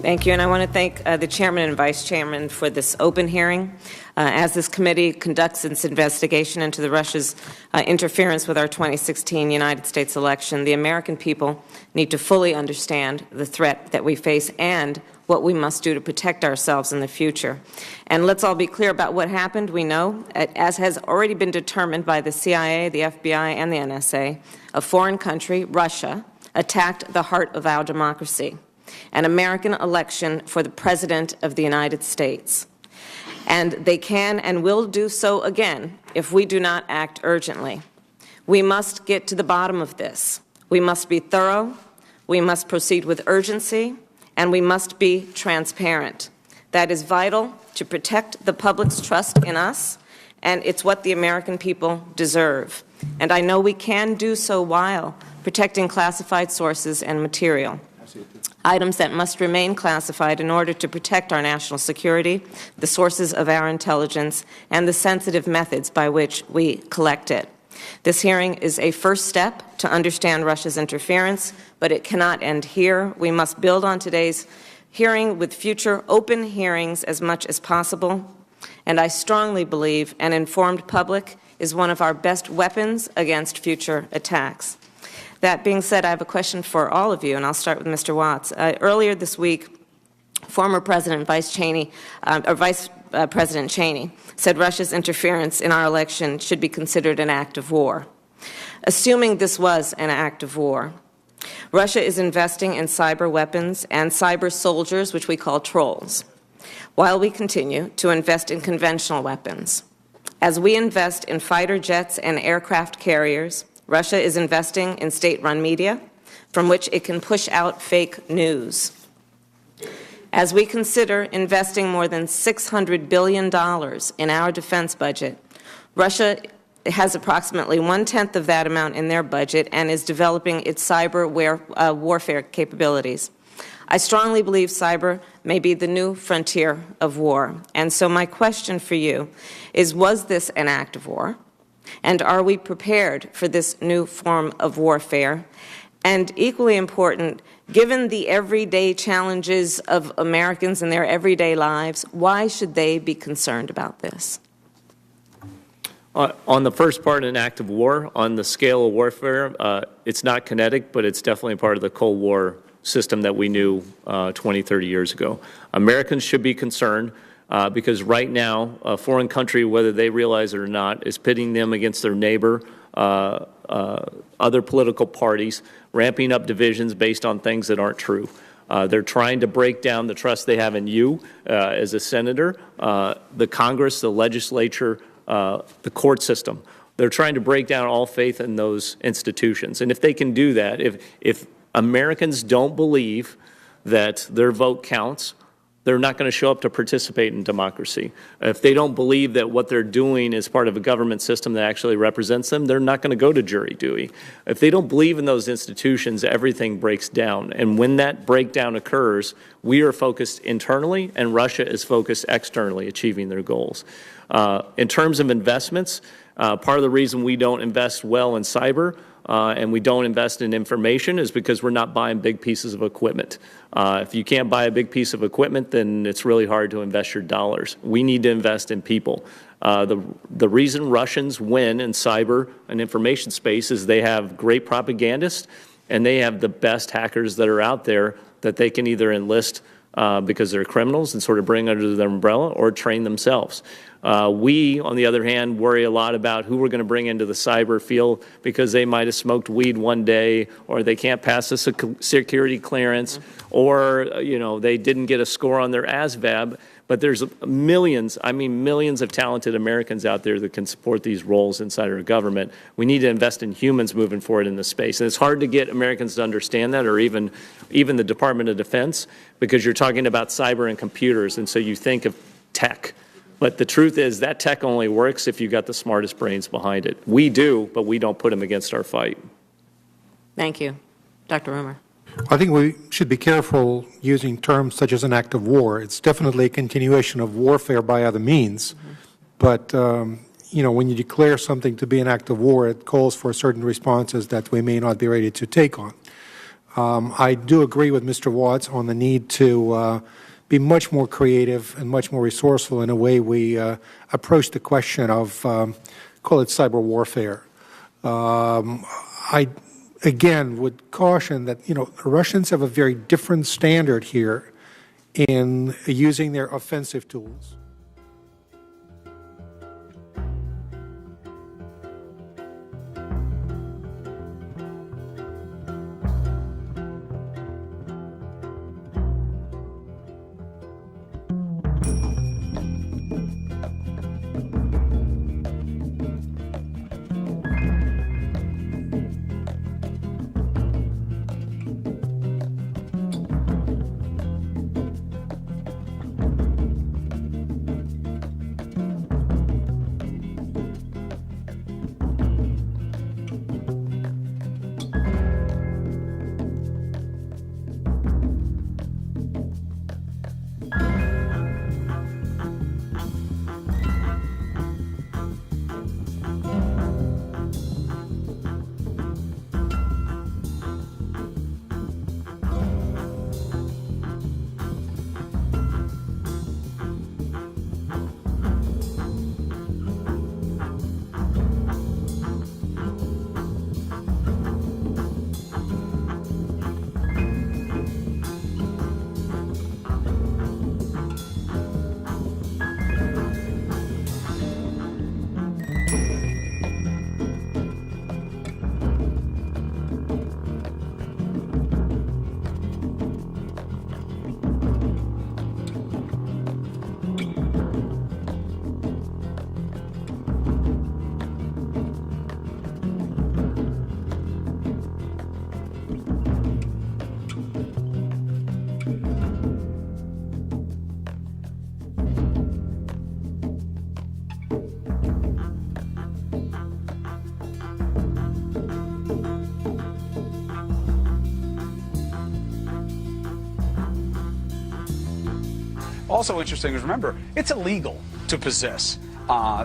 Thank you, and I want to thank the Chairman and Vice Chairman for this open hearing. As this committee conducts its investigation into the Russia's interference with our 2016 United States election, the American people need to fully understand the threat that we face and what we must do to protect ourselves in the future. And let's all be clear about what happened. We know, as has already been determined by the CIA, the FBI, and the NSA, a foreign country, Russia, attacked the heart of our democracy, an American election for the President of the United States. And they can and will do so again if we do not act urgently. We must get to the bottom of this. We must be thorough, we must proceed with urgency, and we must be transparent. That is vital to protect the public's trust in us, and it's what the American people deserve. And I know we can do so while protecting classified sources and material. Items that must remain classified in order to protect our national security, the sources of our intelligence, and the sensitive methods by which we collect it. This hearing is a first step to understand Russia's interference, but it cannot end here. We must build on today's hearing with future open hearings as much as possible. And I strongly believe an informed public is one of our best weapons against future attacks. That being said, I have a question for all of you, and I'll start with Mr. Watts. Earlier this week, former President Vice President Cheney said Russia's interference in our election should be considered an act of war. Assuming this was an act of war, Russia is investing in cyber weapons and cyber soldiers, which we call trolls, while we continue to invest in conventional weapons. As we invest in fighter jets and aircraft carriers, Russia is investing in state-run media from which it can push out fake news. As we consider investing more than $600 billion in our defense budget, Russia has approximately 1/10 of that amount in their budget and is developing its cyber warfare capabilities. I strongly believe cyber may be the new frontier of war. And so my question for you is, was this an act of war? And are we prepared for this new form of warfare? And equally important, given the everyday challenges of Americans in their everyday lives, why should they be concerned about this? On the first part, an act of war, on the scale of warfare, it's not kinetic, but it's definitely part of the Cold War system that we knew 20, 30 years ago. Americans should be concerned. Because right now, a foreign country, whether they realize it or not, is pitting them against their neighbor, other political parties, ramping up divisions based on things that aren't true. They're trying to break down the trust they have in you as a senator, the Congress, the legislature, the court system. They're trying to break down all faith in those institutions. And if they can do that, if Americans don't believe that their vote counts, they're not going to show up to participate in democracy. If they don't believe that what they're doing is part of a government system that actually represents them, they're not going to go to jury duty. If they don't believe in those institutions, everything breaks down. And when that breakdown occurs, we are focused internally, and Russia is focused externally, achieving their goals. In terms of investments, part of the reason we don't invest well in cyber and we don't invest in information is because we're not buying big pieces of equipment. If you can't buy a big piece of equipment, then it's really hard to invest your dollars. We need to invest in people. The reason Russians win in cyber and information space is they have great propagandists and they have the best hackers that are out there that they can either enlist because they're criminals and sort of bring under their umbrella or train themselves. We, on the other hand, worry a lot about who we're going to bring into the cyber field because they might have smoked weed one day, or they can't pass a security clearance, or they didn't get a score on their ASVAB. But there's millions, I mean millions of talented Americans out there that can support these roles inside our government. We need to invest in humans moving forward in this space. And it's hard to get Americans to understand that, or even the Department of Defense, because you're talking about cyber and computers, and so you think of tech. But the truth is that tech only works if you got the smartest brains behind it. We do, but we don't put them against our fight. Thank you. Dr. Rumor. I think we should be careful using terms such as an act of war. It's definitely a continuation of warfare by other means. Mm-hmm. But, when you declare something to be an act of war, it calls for certain responses that we may not be ready to take on. I do agree with Mr. Watts on the need to be much more creative and much more resourceful in the way we approach the question of, call it cyber warfare. I, again, would caution that, the Russians have a very different standard here in using their offensive tools. Also interesting is, remember, it's illegal to possess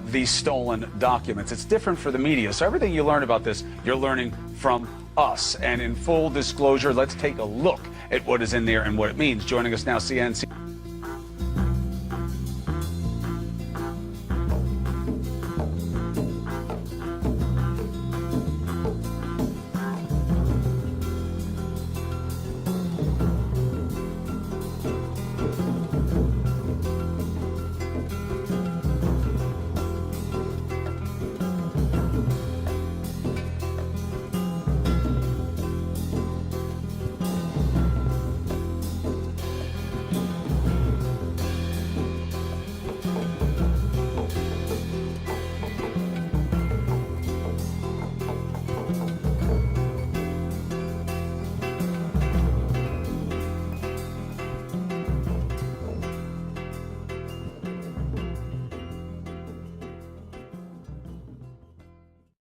these stolen documents. It's different for the media. So everything you learn about this, you're learning from us. And in full disclosure, let's take a look at what is in there and what it means. Joining us now, CNC